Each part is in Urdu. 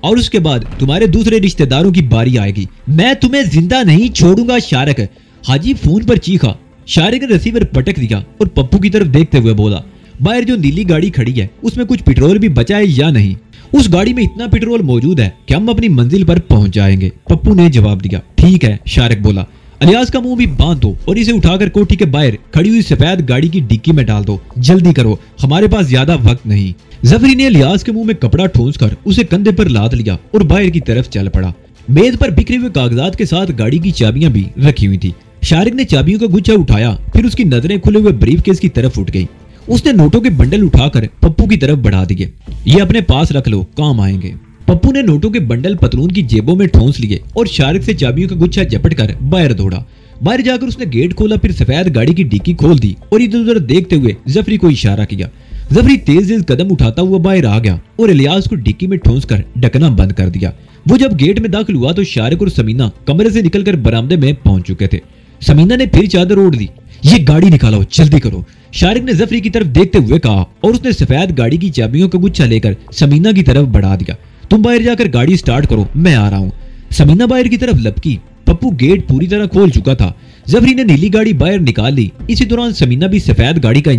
اور اس کے بعد تمہارے دوسرے رشتہ داروں کی باری آئے گی. میں تمہیں زندہ نہیں چھوڑوں گا شارق. حاجی فون پر چیخا. شارق نے ریسیور پٹک دیا اور پپو کی طرف دیکھتے ہوئے بولا, باہر جو نیلی گاڑی کھڑی ہے اس میں کچھ پیٹرول بھی بچا ہے یا نہیں؟ اس گاڑی میں اتنا پیٹرول موجود ہے کہ ہم اپنی منزل پر پہنچ جائیں گے. پپو نے جواب دیا. ٹھیک ہے, شارق بولا. الیاس کا منہ بھی باندھ دو اور اسے اٹھا کر کوٹھی کے باہر کھڑی ہوئی سفید گاڑی کی ڈکی میں ڈال دو. جلدی کرو, ہمارے پاس زیادہ وقت نہیں. ظفری نے الیاس کے منہ میں کپڑا ٹھونس کر اسے کندھے پر لاد لیا اور باہر کی طرف چل پڑا. میز پر بکھرے ہوئے کاغذات کے ساتھ گاڑی کی چابیاں بھی رکھی ہوئی تھی. شارق نے چابیوں کا گچھا اٹھایا, پھر اس کی نظریں کھلے ہوئے بریف کیس کی طرف اٹھ گئی. اس نے نوٹوں کے بنڈل اٹھا کر پپو کی طرف بڑھا دیے. یہ اپنے پاس رکھ لو, کام آئیں گے. پپو نے نوٹوں کے بنڈل پتلون کی جیبوں میں ٹھونس لیے اور شارق سے چابیوں کا گچھا جپٹ کر باہر دوڑا. باہر جا کر اس نے گیٹ کھولا, پھر سفید گاڑی کی ڈکی کھول دی اور ادھر ادھر دیکھتے ہوئے ظفری کو اشارہ کیا. ظفری تیز تیز قدم اٹھاتا ہوا باہر آ گیا اور الیاس کو ڈکی میں ٹھونس کر ڈکنا بند کر دیا. وہ جب گیٹ میں داخل ہوا تو شارق اور سمینہ کمرے سے نکل کر برآمدے میں پہنچ چکے تھے. سمینہ نے پھر چادر اوڑھ دی. یہ گاڑی نکالو, جلدی کرو, شارق نے ظفری کی طرف دیکھتے ہوئے کہا اور اس نے سفید گاڑی کی چابیوں کا گچھا لے کر سمینہ کی طرف بڑھا دیا. تم باہر جا کر گاڑی سٹارٹ کرو, میں آ رہا ہوں. سمینہ باہر کی طرف لپکی. پپو گیٹ پوری طرح کھول چکا تھا. ظفری نے نیلی گاڑی باہر نکال لی. اسی دوران سمینہ بھی سفید گاڑی کا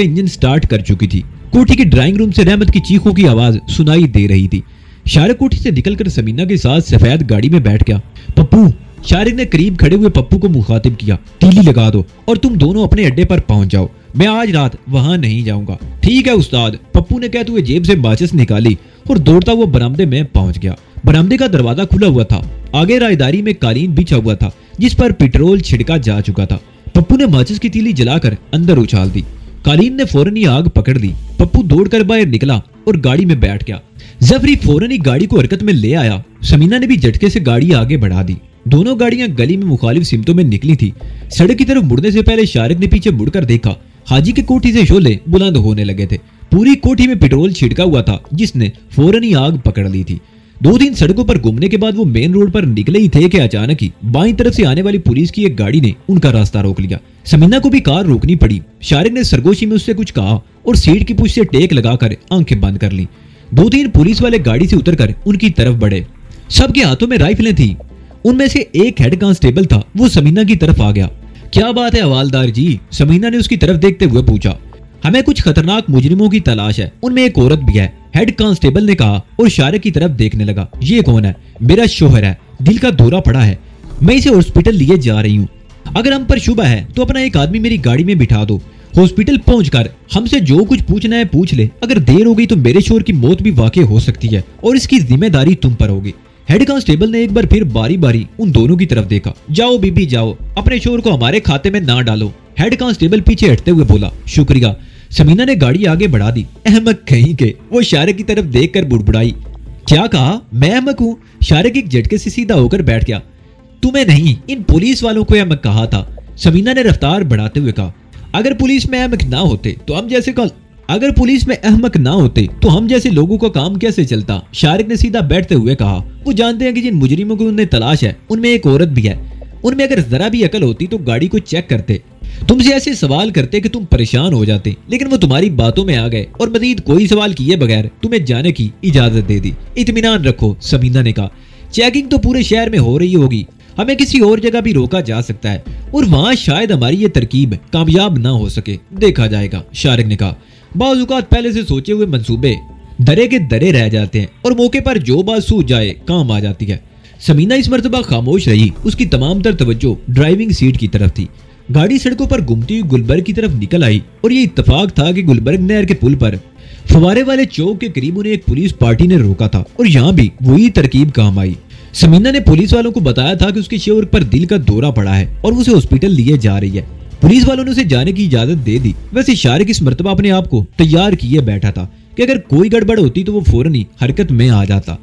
انجن سٹارٹ کر چکی تھی. کوٹھی کے ڈرائنگ روم سے رحمت کی چیخوں کی آواز سنائی دے رہی تھی. شارق کوٹھی سے نکل کر سمینہ کے ساتھ سفید گاڑی میں بیٹھ گیا. پپو, شارق نے قریب کھڑے ہوئے پپو کو مخاطب کیا, تیلی لگا دو اور تم دونوں اپنے اڈے پر پہنچ جاؤ. میں آج رات وہاں نہیں جاؤں گا. ٹھیک ہے استاد, پپو نے کہتے ہوئے جیب سے ماچس نکالی اور دوڑتا ہوا برآمدے میں پہنچ گیا. برآمدے کا دروازہ کھلا ہوا تھا. آگے رائیداری میں قالین بچھا ہوا تھا جس پر پیٹرول چھڑکا جا چکا تھا. پپو نے ماچس کی تیلی جلا کر اندر اچھال دی. قالین نے فوراً ہی آگ پکڑ لی. پپو دوڑ کر باہر نکلا اور گاڑی میں بیٹھ گیا. ظفری فوراً ہی گاڑی کو حرکت میں لے آیا. سمینہ نے بھی جھٹکے سے گاڑی آگے بڑھا دی. دونوں گاڑیاں گلی میں مخالف سمتوں میں نکلی تھی. سڑک کی طرف مڑنے سے پہلے شارق نے پیچھے مڑ کر دیکھا. حاجی کے کوٹھی سے شعلے بلند ہونے لگے تھے. پوری کوٹھی میں پیٹرول چھڑکا ہوا تھا جس نے فوراً ہی آگ پکڑ لی تھی. 2-3 سڑکوں پر گھومنے کے بعد وہ مین روڈ پر نکلے ہی تھے کہ اچانک ہی بائیں طرف سے آنے والی پولیس کی ایک گاڑی نے ان کا راستہ روک لیا. سمینہ کو بھی کار روکنی پڑی. شارق نے سرگوشی میں اس سے کچھ کہا اور سیٹ کی پوچھ سے ٹیک لگا کر آنکھیں بند کر لی. 2-3 پولیس والے گاڑی سے اتر کر ان کی طرف بڑھے. سب کے ہاتھوں میں رائفلیں تھیں. ان میں سے ایک ہیڈ کانسٹیبل تھا. وہ سمینہ کی طرف آ گیا. کیا بات ہے حوالدار جی, سمینہ نے اس کی طرف دیکھتے ہوئے پوچھا. ہمیں کچھ خطرناک مجرموں کی تلاش ہے, ان میں ایک عورت بھی ہے, ہیڈ کانسٹیبل نے کہا اور شارق کی طرف دیکھنے لگا. یہ کون ہے؟ میرا شوہر ہے, دل کا دورہ پڑا ہے, میں اسے ہاسپٹل لیے جا رہی ہوں. اگر ہم پر شبہ ہے تو اپنا ایک آدمی میری گاڑی میں بٹھا دو. ہاسپٹل پہنچ کر ہم سے جو کچھ پوچھنا ہے پوچھ لے. اگر دیر ہو گئی تو میرے شوہر کی موت بھی واقع ہو سکتی ہے اور اس کی ذمہ داری تم پر ہوگی. ہیڈ کانسٹیبل نے ایک بار پھر باری باری ان دونوں کی طرف دیکھا. جاؤ بی بی جاؤ, اپنے شوہر کو ہمارے کھاتے میں نہ ڈالو. ہیڈ کانسٹیبل پیچھے ہٹتے ہوئے بولا. شکریہ. سمینہ نے گاڑی آگے بڑھا دی. احمق کہیں کے, وہ شارق کی طرف دیکھ کر بڑبڑائی. کیا کہا؟ میں احمق ہوں؟ شارق ایک جھٹکے سے سیدھا ہو کر بیٹھ گیا. تمہیں نہیں, ان پولیس والوں کو احمق کہا تھا. سمینہ نے رفتار بڑھاتے ہوئے کہا. اگر پولیس میں احمق نہ ہوتے تو ہم جیسے لوگوں کا کام کیسے چلتا؟ شارق نے سیدھا بیٹھتے ہوئے کہا. وہ جانتے ہیں کہ جن مجرموں کو انہیں تلاش ہے ان میں ایک عورت بھی ہے. ان میں اگر ذرا بھی عقل ہوتی تو گاڑی کو چیک کرتے, تم سے ایسے سوال کرتے کہ تم پریشان ہو جاتے, لیکن وہ تمہاری باتوں میں آ گئے اور مزید کوئی سوال کیے بغیر تمہیں جانے کی اجازت دے دی. اطمینان رکھو, سمینہ نے کہا. چیکنگ تو پورے شہر میں ہو رہی ہوگی, ہمیں کسی اور جگہ بھی روکا جا سکتا ہے اور وہاں شاید ہماری یہ ترکیب کامیاب نہ ہو سکے, دیکھا جائے گا. شارق نے کہا. بعض اوقات پہلے سے سوچے ہوئے منصوبے درے کے درے رہ جاتے ہیں اور موقع پر جو بات سوچ جائے کام آ جاتی ہے. سمینہ اس مرتبہ خاموش رہی. اس کی تمام تر توجہ ڈرائیونگ سیٹ کی طرف تھی. گاڑی سڑکوں پر گھومتی ہوئی گلبرگ کی طرف نکل آئی اور یہ اتفاق تھا کہ گلبرگ نہر کے پل پر فوارے والے چوک کے قریب انہیں ایک پولیس پارٹی نے روکا تھا اور یہاں بھی وہی ترکیب کام آئی. سمینہ نے پولیس والوں کو بتایا تھا کہ اس کے شوہر پر دل کا دورہ پڑا ہے اور اسے ہاسپٹل لیے جا رہی ہے. پولیس والوں نے اسے جانے کی اجازت دے دی. ویسے شارق اس مرتبہ اپنے آپ کو تیار کیے بیٹھا تھا کہ اگر کوئی گڑبڑ ہوتی تو وہ فوراً ہی حرکت میں آ جاتا.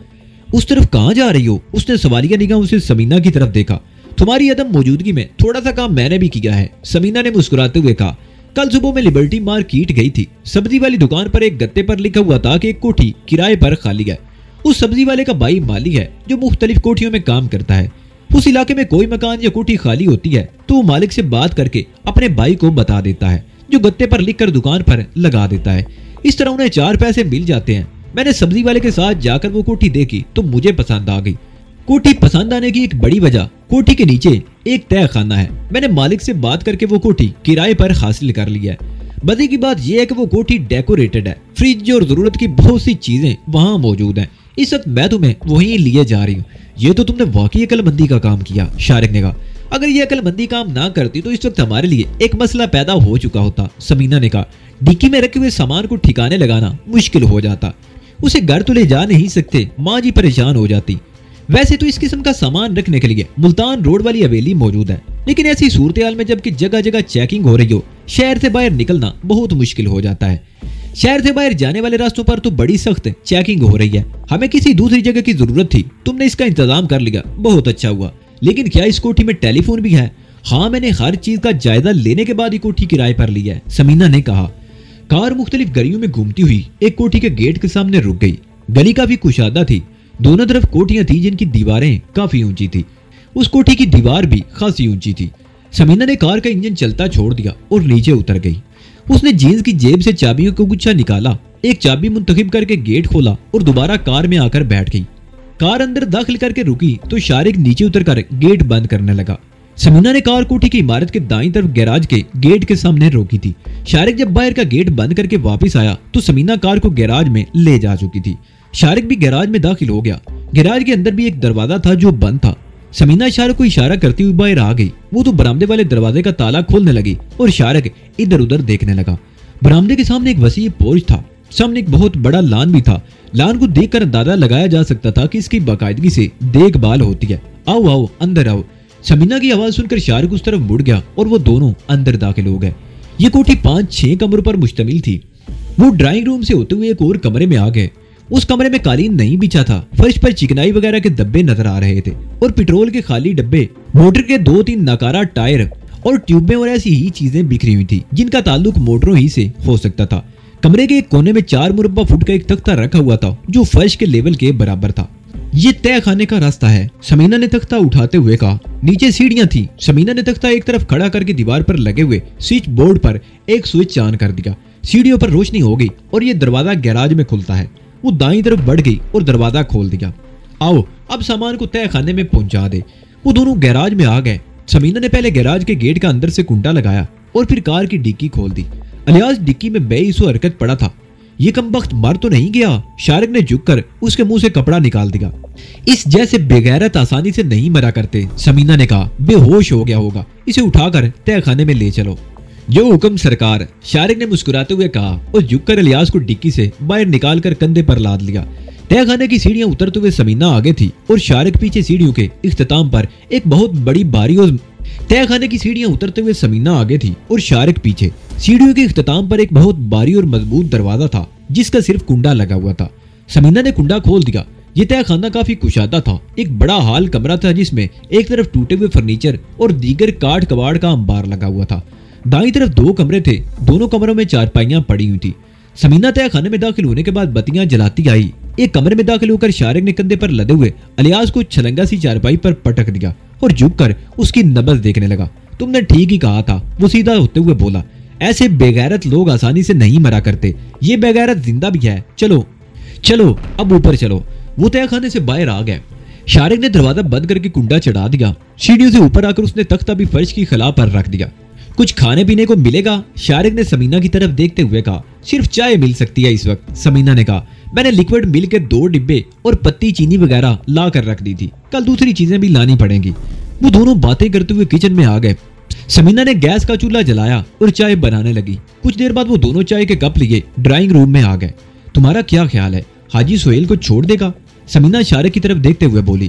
اس طرف کہاں جا رہی ہو؟ اس نے سوالیہ نگاہوں سے سمینہ کی طرف دیکھا. تمہاری عدم موجودگی میں تھوڑا سا کام میں نے بھی کیا ہے, سمینہ نے مسکراتے ہوئے کہا. کل صبح میں لبرٹی مارکیٹ گئی تھی. سبزی والی دکان پر ایک گتے پر لکھا ہوا تھا کہ ایک کوٹھی کرائے پر خالی ہے. اس سبزی والے کا بھائی مالی ہے جو مختلف کوٹھیوں میں کام کرتا ہے. اس علاقے میں کوئی مکان یا کوٹھی خالی ہوتی ہے تو وہ مالک سے بات کر کے اپنے بھائی کو بتا دیتا ہے جو گتے پر لکھ کر دکان پر لگا دیتا ہے. اس طرح انہیں 4 پیسے مل جاتے ہیں. میں نے سبزی والے کے ساتھ جا کر وہ کوٹھی دیکھی تو مجھے پسند آ گئی۔ کوٹھی پسند آنے کی ایک بڑی وجہ کوٹھی کے نیچے ایک تہہ خانہ ہے۔ میں نے مالک سے بات کر کے وہ کوٹھی کرائے پر حاصل کر لیا ہے۔ مزے کی بات یہ ہے کہ وہ کوٹھی ڈیکوریٹڈ ہے، فریج اور ضرورت کی بہت سی چیزیں وہاں موجود ہیں۔ اس وقت میں تمہیں وہیں لیے جا رہی ہوں۔ یہ تو تم نے واقعی عقل مندی کا کام کیا، شارق نے کہا۔ اگر یہ عقل مندی کام نہ کرتی تو اس وقت ہمارے لیے ایک مسئلہ پیدا ہو چکا ہوتا، سمینا نے کہا۔ ڈکی میں رکھے ہوئے سامان کو ٹھکانے لگانا مشکل ہو جاتا، اسے گھر تو لے جا نہیں سکتے، ماں جی پریشان ہو جاتی۔ ویسے تو اس قسم کا سامان رکھنے کے لیے ملتان روڈ والی حویلی موجود ہے، لیکن ایسی صورتحال میں جب کہ جگہ جگہ چیکنگ ہو رہی ہو، شہر سے باہر نکلنا بہت مشکل ہو جاتا ہے۔ شہر سے باہر جانے والے راستوں پر تو بڑی سخت چیکنگ ہو رہی ہے۔ ہمیں کسی دوسری جگہ کی ضرورت تھی، تم نے اس کا انتظام کر لیا، بہت اچھا ہوا۔ لیکن کیا اس کوٹھی میں ٹیلی فون بھی ہے؟ ہاں، میں نے ہر چیز کا جائزہ لینے کے بعد ہی کوٹھی کرائے پر لی ہے، سمینا نے کہا۔ کار مختلف گلیوں میں گھومتی ہوئی ایک کوٹھی کے گیٹ کے سامنے رک گئی۔ گلی کافی کشادہ تھی، دونوں طرف کوٹھیاں تھیں جن کی دیواریں کافی اونچی تھی۔ اس کوٹھی کی دیوار بھی خاصی اونچی تھی۔ سمینا نے کار کا انجن چلتا چھوڑ دیا اور نیچے اتر گئی۔ اس نے جینز کی جیب سے چابیوں کا گچھا نکالا، ایک چابی منتخب کر کے گیٹ کھولا اور دوبارہ کار میں آ کر بیٹھ گئی۔ کار اندر داخل کر کے رکی تو شارق نیچے اتر کر گیٹ بند کرنے لگا۔ سمینا نے کار کوٹھی کی عمارت کے دائیں طرف گیراج کے گیٹ کے سامنے روکی تھی۔ شارق جب باہر کا گیٹ بند کر کے واپس آیا تو سمینا کار کو گیراج میں لے جا چکی تھی۔ شارق بھی گیراج میں داخل ہو گیا۔ گیراج کے اندر بھی ایک دروازہ تھا جو بند تھا۔ سمینا شارق کو اشارہ کرتی ہوئی باہر آ گئی۔ وہ تو برآمدے والے دروازے کا تالا کھولنے لگی اور شارق ادھر ادھر دیکھنے لگا۔ برآمدے کے سامنے ایک وسیع پورچ تھا، سامنے ایک بہت بڑا لان بھی تھا۔ لان کو دیکھ کر اندازہ لگایا جا سکتا تھا کہ اس کی باقاعدگی سے دیکھ بھال ہوتی ہے۔ آؤ آؤ اندر آؤ۔ سمینا کی آواز سن کر شارق اس طرف مڑ گیا اور وہ دونوں اندر داخل ہو گئے۔ یہ کوٹھی 5-6 کمروں پر مشتمل تھی۔ وہ ڈرائنگ روم سے ہوتے ہوئے ایک اور کمرے میں آ گئے۔ اس کمرے میں قالین نہیں بچھا تھا، فرش پر چکنائی وغیرہ کے دبے نظر آ رہے تھے اور پٹرول کے خالی ڈبے، موٹر کے 2-3 ناکارہ ٹائر اور ٹیوبیں اور ایسی ہی چیزیں بکھری ہوئی تھی جن کا تعلق موٹروں ہی سے ہو سکتا تھا۔ کمرے کے ایک کونے میں 4 مربع فٹ کا ایک تختہ رکھا ہوا تھا جو فرش کے لیول کے برابر تھا۔ یہ تہہ خانے کا راستہ ہے، سمینا نے تختہ اٹھاتے ہوئے کہا۔ نیچے سیڑھیاں تھیں۔ سمینا نے تختہ ایک طرف کھڑا کر کے دیوار پر لگے ہوئے سوئچ بورڈ پر ایک سوئچ آن کر دیا۔ سیڑھیوں پر روشنی ہو گئی اور یہ دروازہ گیراج میں کھلتا ہے۔ وہ دائیں طرف بڑھ گئی اور دروازہ کھول دیا۔ آؤ اب سامان کو تہہ خانے میں پہنچا دے۔ وہ دونوں گیراج میں آ گئے۔ سمینا نے پہلے گیراج کے گیٹ کا اندر سے کنڈا لگایا اور پھر کار کی ڈکی کھول دی۔ الیاس ڈکی میں بے حس و حرکت پڑا تھا۔ یہ کمبخت مر تو نہیں گیا؟ شارق نے جھک کر اس کے منہ سے کپڑا نکال دیا۔ اس جیسے بے غیرت آسانی سے نہیں مرا کرتے، سمینا نے کہا۔ بے ہوش ہو گیا ہوگا، اسے اٹھا کر تہہ خانے میں لے چلو۔ جو حکم سرکار، شارق نے مسکراتے ہوئے کہا اور جھک کر الیاس کو ڈکی سے باہر نکال کر کندھے پر لاد لیا۔ تہہ خانے کی سیڑھیاں اترتے ہوئے سمینا آگے تھی اور شارق پیچھے سیڑھیوں کے اختتام پر ایک بہت بڑی باری اور تہہ خانے کی سیڑھیاں اترتے ہوئے سمینا آگے تھی اور شارق پیچھے۔ سیڑھیوں کے اختتام پر ایک بہت باری اور مضبوط دروازہ تھا جس کا صرف کنڈا لگا ہوا تھا۔ سمینا نے کنڈا کھول دیا۔ یہ تہہ خانہ کافی کشادہ تھا۔ ایک بڑا ہال کمرہ تھا جس میں ایک طرف ٹوٹے ہوئے فرنیچر اور دیگر کاٹ کباڑ کا انبار لگا ہوا تھا۔ دائیں طرف 2 کمرے تھے، دونوں کمروں میں چارپائیاں پڑی ہوئی تھی۔ سمینا تہہ خانے میں داخل ہونے کے بعد بتیاں جلاتی آئی۔ ایک کمرے میں داخل ہو کر شارق نے کندھے پر لدے ہوئے الیاس کو چھلنگا سی چارپائی پر پٹک دیا اور جھک کر اس کی نبض دیکھنے لگا۔ تم نے ٹھیک ہی کہا تھا، وہ سیدھا ہوتے ہوئے بولا۔ ایسے بے غیرت لوگ آسانی سے نہیں مرا کرتے، یہ بے غیرت زندہ بھی ہے۔ چلو چلو اب اوپر چلو۔ وہ تہہ خانے سے باہر آ گئے۔ شارق نے دروازہ بند کر کے کنڈا چڑھا دیا۔ سیڑھیوں سے اوپر آ کر اس نے تختہ بھی فرش کی خلا پر رکھ دیا۔ کچھ کھانے پینے کو ملے گا؟ شارق نے سمینا کی طرف دیکھتے ہوئے کہا۔ صرف چائے مل سکتی ہے اس وقت، سمینا نے کہا۔ میں نے لیکوڈ مل کے 2 ڈبے اور پتی چینی وغیرہ لا کر رکھ دی تھی، کل دوسری چیزیں بھی لانی پڑیں گی۔ وہ دونوں باتیں کرتے ہوئے کچن میں آ گئے۔ سمینا نے گیس کا چولہا جلایا اور چائے بنانے لگی۔ کچھ دیر بعد وہ دونوں چائے کے کپ لیے ڈرائنگ روم میں آ گئے۔ تمہارا کیا خیال ہے، حاجی سہیل کو چھوڑ دے گا؟ سمینا شارق کی طرف دیکھتے ہوئے بولی۔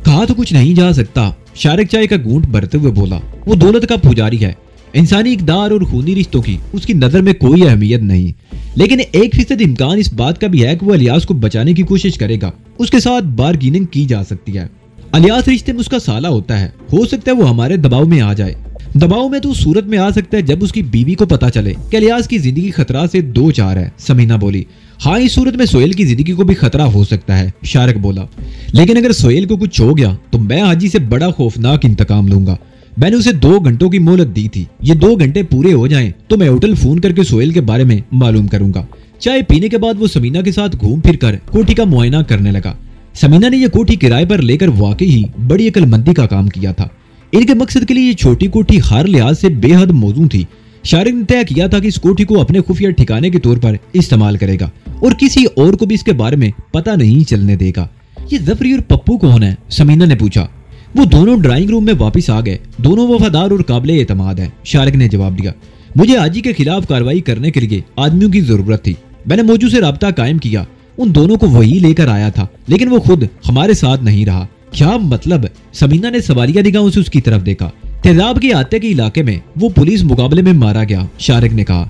کہا تو کچھ نہیں جا سکتا، شارق چائے کا گھونٹ بھرتے ہوئے بولا۔ وہ دولت کا پجاری ہے، انسانی اقدار اور خونی رشتوں کی اس کی نظر میں کوئی اہمیت نہیں، لیکن 1% امکان اس بات کا بھی ہے کہ وہ الیاس کو بچانے کی کوشش کرے گا۔ اس کے ساتھ بارگیننگ کی جا سکتی ہے۔ الیاس رشتے میں اس کا سالہ ہوتا ہے، ہو سکتا ہے وہ ہمارے دباؤ میں آ جائے۔ دباؤ میں تو اس صورت میں آ سکتا ہے جب اس کی بیوی کو پتا چلے کہ الیاس کی زندگی خطرہ سے 2-4 ہے، سمینا بولی۔ ہاں اس صورت میں سہیل کی زندگی کو بھی خطرہ ہو سکتا ہے، شارق بولا۔ لیکن اگر سہیل کو کچھ ہو گیا تو میں حاجی سے بڑا خوفناک انتقام لوں گا۔ میں نے اسے 2 گھنٹوں کی مہلت دی تھی، یہ 2 گھنٹے پورے ہو جائیں تو میں ہوٹل فون کر کے سہیل کے بارے میں معلوم کروں گا۔ چائے پینے کے بعد وہ سمینا کے ساتھ گھوم پھر کر کوٹھی کا معائنہ کرنے لگا۔ سمینا نے یہ کوٹھی کرائے پر لے کر واقعی ہی بڑی عقل مندی کا کام کیا تھا۔ ان کے مقصد کے لیے یہ چھوٹی کوٹھی ہر لحاظ سے بے حد موزوں تھی۔ شارق نے طے کیا تھا کہ اس کوٹھی کو اپنے خفیہ ٹھکانے کے طور پر استعمال کرے گا اور کسی اور کو بھی اس کے بارے میں پتہ نہیں چلنے دے گا۔ یہ ظفری اور پپو کون ہے؟ سمینا نے پوچھا۔ وہ دونوں ڈرائنگ روم میں واپس آ گئے۔ دونوں وفادار اور قابل اعتماد ہیں، شارق نے جواب دیا۔ مجھے حاجی کے خلاف کارروائی کرنے کے لیے آدمیوں کی ضرورت تھی۔ میں نے موجو سے رابطہ قائم کیا، ان دونوں کو وہی لے کر آیا تھا، لیکن وہ خود ہمارے ساتھ نہیں رہا۔ کیا مطلب؟ سمینا نے سوالیہ نگاہوں سے اس کی طرف دیکھا۔ تیزاب کے آتے کے علاقے میں وہ پولیس مقابلے میں مارا گیا، شارق نے کہا۔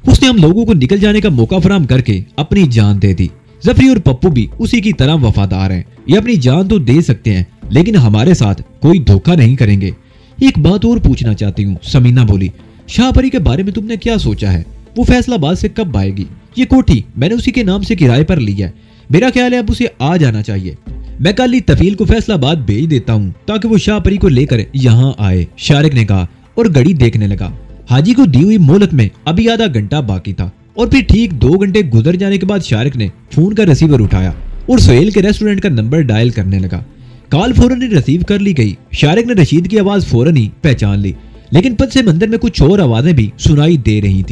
اس نے ہم لوگوں کو نکل جانے کا موقع فراہم کر کے اپنی جان دے دی۔ ظفری اور پپو بھی اسی کی طرح وفادار ہیں۔ یہ اپنی جان تو دے سکتے ہیں لیکن ہمارے ساتھ کوئی دھوکہ نہیں کریں گے۔ ایک بات اور پوچھنا چاہتی ہوں، سمینا بولی۔ شاہ پری کے بارے میں تم نے کیا سوچا ہے؟ وہ فیصلہ آباد سے کب آئے گی؟ یہ کوٹھی میں نے اسی کے نام سے کرائے پر لی ہے، میرا خیال ہے اب اسے آ جانا چاہیے۔ میں کل ہی تفیل کو فیصلہ آباد بھیج دیتا ہوں تاکہ وہ شاہ پری کو لے کر یہاں آئے، شارق نے کہا اور گھڑی دیکھنے لگا۔ حاجی کو دی ہوئی مہلت میں ابھی آدھا گھنٹہ باقی تھا اور پھر ٹھیک 2 گھنٹے گزر جانے کے بعد شارق نے فون کا ریسیور اٹھایا اور سہیل کے ریسٹورنٹ کا نمبر ڈائل کرنے لگا۔ کال فوراً ہی ریسیو کر لی گئی۔ شارق نے رشید کی آواز فوراً ہی پہچان لی، لیکن پس منظر میں کچھ اور آوازیں بھی سنائی دے رہی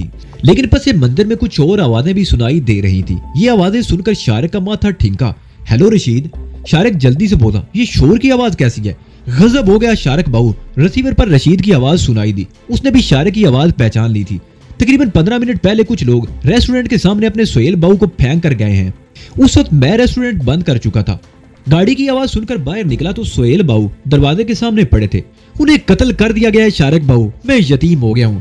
تھی۔ یہ آوازیں سن کر شارق کا ماتھا ٹھنکا۔ ہیلو رشید، شارق جلدی سے بولا۔ یہ شور کی آواز کیسی ہے؟ غضب ہو گیا شارق باؤ۔ ریسیور پر رشید کی آواز سنائی دی۔ اس نے بھی شارق کی آواز پہچان لی تھی۔ تقریباً 15 منٹ پہلے کچھ لوگ ریسٹورنٹ کے سامنے اپنے سہیل باؤ کو پھینک کر گئے ہیں۔ اس وقت میں ریسٹورنٹ بند کر چکا تھا۔ گاڑی کی آواز سن کر باہر نکلا تو سہیل باؤ دروازے کے سامنے پڑے تھے۔ انہیں قتل کر دیا گیا ہے شارق باؤ، میں یتیم ہو گیا ہوں۔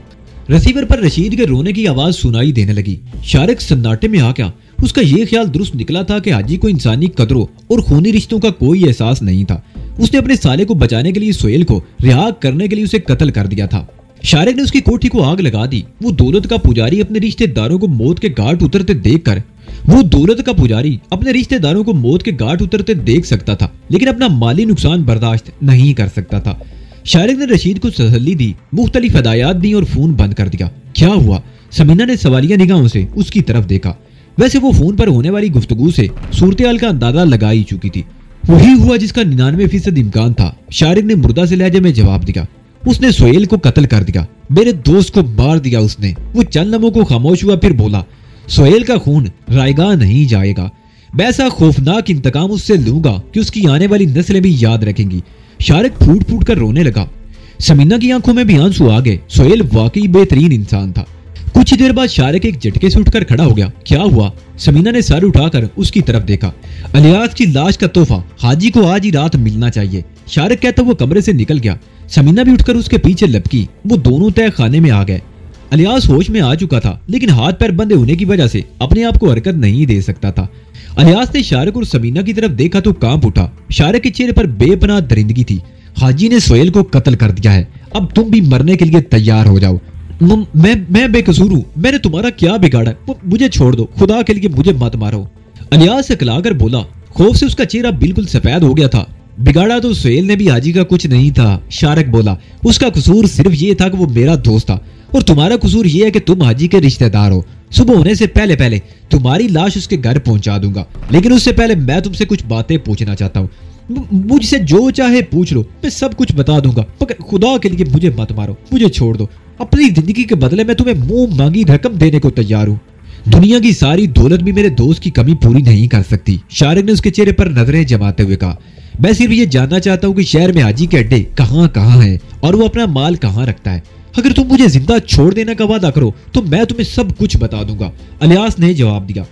ریسیور پر رشید کے رونے کی آواز سنائی دینے لگی۔ شارق سناٹے میں آ گیا۔ اس کا یہ خیال درست نکلا تھا کہ حاجی کو انسانی قدروں اور خونی رشتوں کا کوئی احساس نہیں تھا۔ اس نے اپنے سالے کو بچانے کے لیے سہیل کو رہا کرنے کے لیے اسے قتل کر دیا تھا۔ شارق نے اس کی کوٹھی کو آگ لگا دی۔ وہ دولت کا پجاری اپنے رشتہ داروں کو موت کے گھاٹ اترتے دیکھ سکتا تھا لیکن اپنا مالی نقصان برداشت نہیں کر سکتا تھا۔ شارق نے رشید کو تسلی دی، مختلف ہدایات دی اور فون بند کر دیا۔ کیا ہوا؟ سمینا نے سوالیہ نگاہوں سے اس کی طرف دیکھا۔ ویسے وہ فون پر ہونے والی گفتگو سے صورتحال کا اندازہ لگا ہی چکی تھی۔ وہی ہوا جس کا 99% امکان تھا، شارق نے مردہ سے لہجے میں جواب دیا۔ اس نے سہیل کو قتل کر دیا، میرے دوست کو مار دیا اس نے۔ وہ چند لمحوں کو خاموش ہوا پھر بولا، سہیل کا خون رائیگاں نہیں جائے گا، میں ایسا خوفناک انتقام اس سے لوں گا کہ اس کی آنے والی نسلیں بھی یاد رکھیں گی۔ شارق پھوٹ پھوٹ کر رونے لگا۔ سمینا کی آنکھوں میں بھی آنسو آ گئے۔ سہیل واقعی بہترین انسان تھا۔ کچھ دیر بعد شارق ایک جھٹکے سے اٹھ کر کھڑا ہو گیا۔ کیا ہوا؟ سمینا نے سر اٹھا کر اس کی طرف دیکھا۔ الیاس کی لاش کا تحفہ حاجی کو آج ہی رات ملنا چاہیے، شارق کہتا وہ کمرے سے نکل گیا۔ سمینا بھی اٹھ کر اس کے پیچھے لپکی۔ وہ دونوں تہہ خانے میں آ گئے۔ الیاس ہوش میں آ چکا تھا لیکن ہاتھ پیر بندھے ہونے کی وجہ سے اپنے آپ کو حرکت نہیں دے سکتا تھا۔ الیاس نے شارق اور سمینا کی طرف دیکھا تو کانپ اٹھا۔ شارق کے چہرے پر بے پناہ درندگی تھی۔ حاجی نے سہیل کو قتل کر دیا ہے، اب تم بھی مرنے کے لیے تیار ہو جاؤ۔ میں بے قصور ہوں، میں نے تمہارا کیا بگاڑا؟ مجھے چھوڑ دو، خدا کے لیے مجھے مت مارو۔ الیاس اکلا کر بولا۔ خوف سے اس کا چہرہ بالکل سفید ہو گیا تھا۔ بگاڑا تو سہیل نے بھی حاجی کا کچھ نہیں تھا، شارق بولا۔ اس کا قصور صرف یہ تھا کہ وہ میرا دوست تھا اور تمہارا قصور یہ ہے کہ تم حاجی کے رشتہ دار ہو۔ صبح ہونے سے پہلے تمہاری لاش اس کے گھر پہنچا دوں گا، لیکن اس سے پہلے میں تم سے کچھ باتیں پوچھنا چاہتا ہوں۔ مجھ سے جو چاہے پوچھ لو، میں سب کچھ بتا دوں گا، مگر خدا کے لیے مجھے مت مارو، مجھے چھوڑ دو۔ اپنی زندگی کے بدلے میں تمہیں منہ مانگی رقم دینے کو تیار ہوں۔ دنیا کی ساری دولت بھی میرے دوست کی کمی پوری نہیں کر سکتی، شارق نے اس کے چہرے پر نظریں جماتے ہوئے کہا۔ میں صرف یہ جاننا چاہتا ہوں کہ شہر میں حاجی کے اڈے کہاں ہیں اور وہ اپنا مال کہاں رکھتا ہے۔ اگر تم مجھے زندہ چھوڑ دینے کا وعدہ کرو تو میں تمہیں سب کچھ بتا دوں گا، الیاس نے جواب دیا۔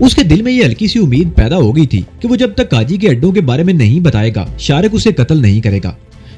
اس کے دل میں یہ ہلکی سی امید پیدا ہو گئی تھی کہ وہ جب تک حاجی کے اڈوں کے بارے میں نہیں بتائے گا شارق اسے قتل نہیں کرے گا۔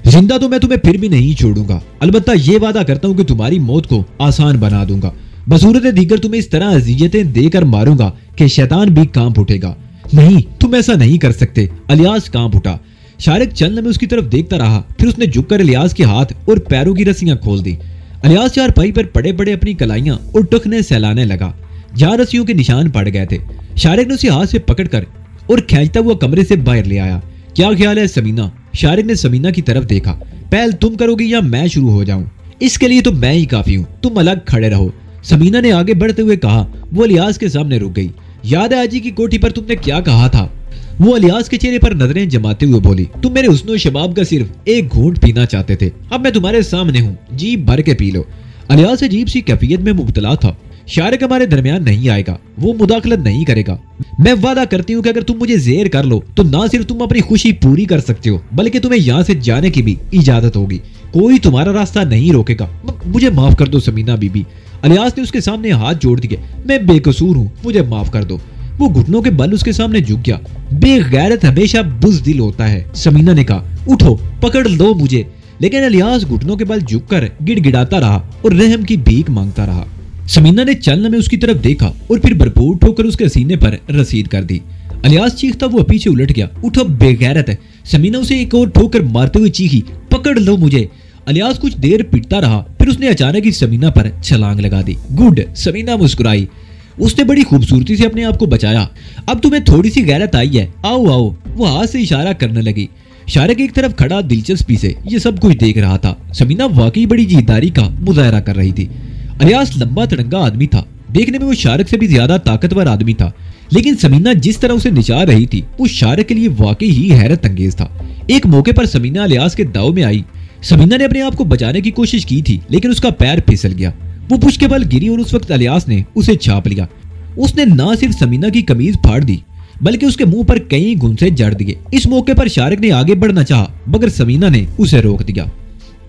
زندہ تو میں تمہیں پھر بھی نہیں چھوڑوں گا، البتہ یہ وعدہ کرتا ہوں کہ تمہاری موت کو آسان بنا دوں گا۔ بصورت دیگر تمہیں اس طرح اذیتیں دے کر ماروں گا کہ شیطان بھی کانپ اٹھے گا۔ نہیں، تم ایسا نہیں کر سکتے، الیاس کانپ اٹھا۔ شارق چند لمحے اس کی طرف دیکھتا رہا، پھر اس نے جھک کر الیاس کے ہاتھ اور پیروں کی رسیاں کھول دی۔ الیاس چارپائی پر پڑے پڑے اپنی کلائیاں اور ٹخنے سہلانے لگا جہاں رسیوں کے نشان پڑ گئے تھے۔ شارق نے اسے ہاتھ سے پکڑ کر اور کھینچتا ہوا کمرے سے باہر لے آیا۔ کیا خیال ہے سمینا؟ شارق نے سمینا کی طرف دیکھا۔ پہل تم کرو گی یا میں شروع ہو جاؤں؟ اس کے لیے تو میں ہی کافی ہوں، تم الگ کھڑے رہو، سمینا نے آگے بڑھتے ہوئے کہا وہ الیاس کے سامنے رک گئی۔ یاد ہے آجی کی کوٹھی پر تم نے کیا کہا تھا؟ وہ الیاس کے چہرے پر نظریں جماتے ہوئے بولی، تم میرے حسن و شباب کا صرف ایک گھونٹ پینا چاہتے تھے، اب میں تمہارے سامنے ہوں، جیب بھر کے پی لو۔ الیاس عجیب سی کیفیت میں مبتلا تھا۔ شارق ہمارے درمیان نہیں آئے گا، وہ مداخلت نہیں کرے گا۔ میں وعدہ کرتی ہوں کہ اگر تم مجھے زیر کر لو تو نہ صرف تم اپنی خوشی پوری کر سکتے ہو بلکہ تمہیں یہاں سے جانے کی بھی اجازت ہوگی، کوئی تمہارا راستہ نہیں روکے گا۔ مجھے معاف کر دو سمینہ بی بی۔ الیاس نے اس کے سامنے ہاتھ جوڑ دیے، میں بے قصور ہوں، مجھے معاف کر دو۔ وہ گھٹنوں کے بل اس کے سامنے جھک گیا۔ بے غیرت ہمیشہ بزدل ہوتا ہے، سمینہ نے کہا، اٹھو پکڑ لو مجھے۔ لیکن الیاس گھٹنوں کے بل جھک کر گڑ گڑاتا رہا اور رحم کی بھیک مانگتا رہا۔ سمینہ نے چلنے میں اس کی طرف دیکھا اور پھر بھرپور ٹھوکر اس کے سینے پر رسید کر دی۔ الیاس چیختا وہ پیچھے الٹ گیا، اٹھو بے غیرت ہے۔ سمینہ اسے ایک اور ٹھوکر مارتے ہوئے چیخی، پکڑ لو مجھے۔ الیاس کچھ دیر پیٹتا رہا، پھر اس نے اچانک ہی سمینہ پر چھلانگ لگا دی۔ گڈ، سمینہ مسکرائی۔ اس نے بڑی خوبصورتی سے اپنے آپ کو بچایا۔ اب تمہیں تھوڑی سی غیرت آئی ہے، آؤ آؤ۔ وہ ہاتھ سے اشارہ کرنے لگی۔ شارق ایک طرف کھڑا دلچسپی سے یہ سب کچھ دیکھ رہا تھا۔ سمینہ واقعی بڑی جیداری کا مظاہرہ کر رہی تھی۔ الیاس لمبا تڑنگا آدمی تھا، دیکھنے میں وہ شارق سے بھی زیادہ طاقتور آدمی تھا، لیکن سمینہ جس طرح اسے نچار رہی تھی وہ شارق کے لیے واقعی ہی حیرت انگیز تھا۔ ایک موقع پر سمینہ الیاس کے داؤ میں آئی۔ سمینہ نے اپنے آپ کو بچانے کی کوشش کی تھی لیکن اس کا پیر پھسل گیا، وہ پشت کے بل گری اور اس وقت الیاس نے اسے چھاپ لیا۔ اس نے نہ صرف سمینہ کی قمیض پھاڑ دی بلکہ اس کے منہ پر کئی گھونسے جڑ دیے۔ اس موقع پر شارق نے آگے بڑھنا چاہا مگر سمینہ نے اسے روک دیا۔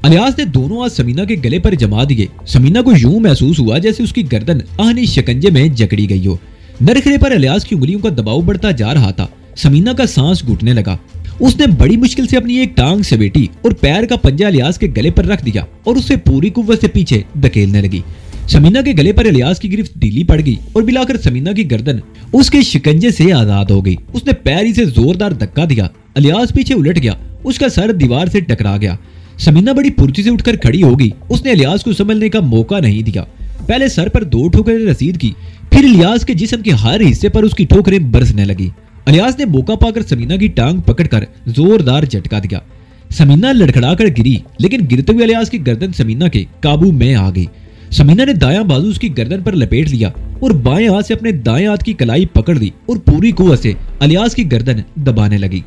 الیاس نے دونوں ہاتھ سمینہ کے گلے پر جما دیے۔ سمینہ کو یوں محسوس ہوا جیسے اس کی گردن آہنی شکنجے میں جکڑی گئی ہو۔ نرخرے پر الیاس کی انگلیوں کا دباؤ بڑھتا جا رہا تھا۔ سمینہ کا سانس گھٹنے لگا۔ اس نے بڑی مشکل سے اپنی ایک ٹانگ سمیٹی اور پیر کا پنجہ الیاس کے گلے پر رکھ دیا اور اسے پوری قوت سے پیچھے دھکیلنے لگی۔ سمینہ کے گلے پر الیاس کی گرفت ڈھیلی پڑ گئی اور بلا کر سمینہ کی گردن اس کے شکنجے سے آزاد ہو گئی۔ اس نے پیر ہی سے زوردار دھکا دیا، الیاس پیچھے الٹ گیا، اس کا سر دیوار سے ٹکرا گیا۔ سمینہ بڑی پھرتی سے اٹھ کر کھڑی ہو گئی۔ اس نے الیاس کو سنبھلنے کا موقع نہیں دیا، پہلے سر پر 2 ٹھوکریں رسید کی، پھر الیاس کے جسم کے ہر حصے پر اس کی ٹھوکریں برسنے لگی۔ الیاس نے موقع پا کر سمینہ کی ٹانگ پکڑ کر زوردار جھٹکا دیا۔ سمینہ لڑکھڑا کر گری لیکن گرتے ہوئے الیاس کی گردن سمینہ کے قابو میں آ گئی۔ سمینہ نے دایاں بازو اس کی گردن پر لپیٹ لیا اور بائیں ہاتھ سے اپنے دائیں ہاتھ کی کلائی پکڑ لی اور پوری قوت سے الیاس کی گردن دبانے لگی۔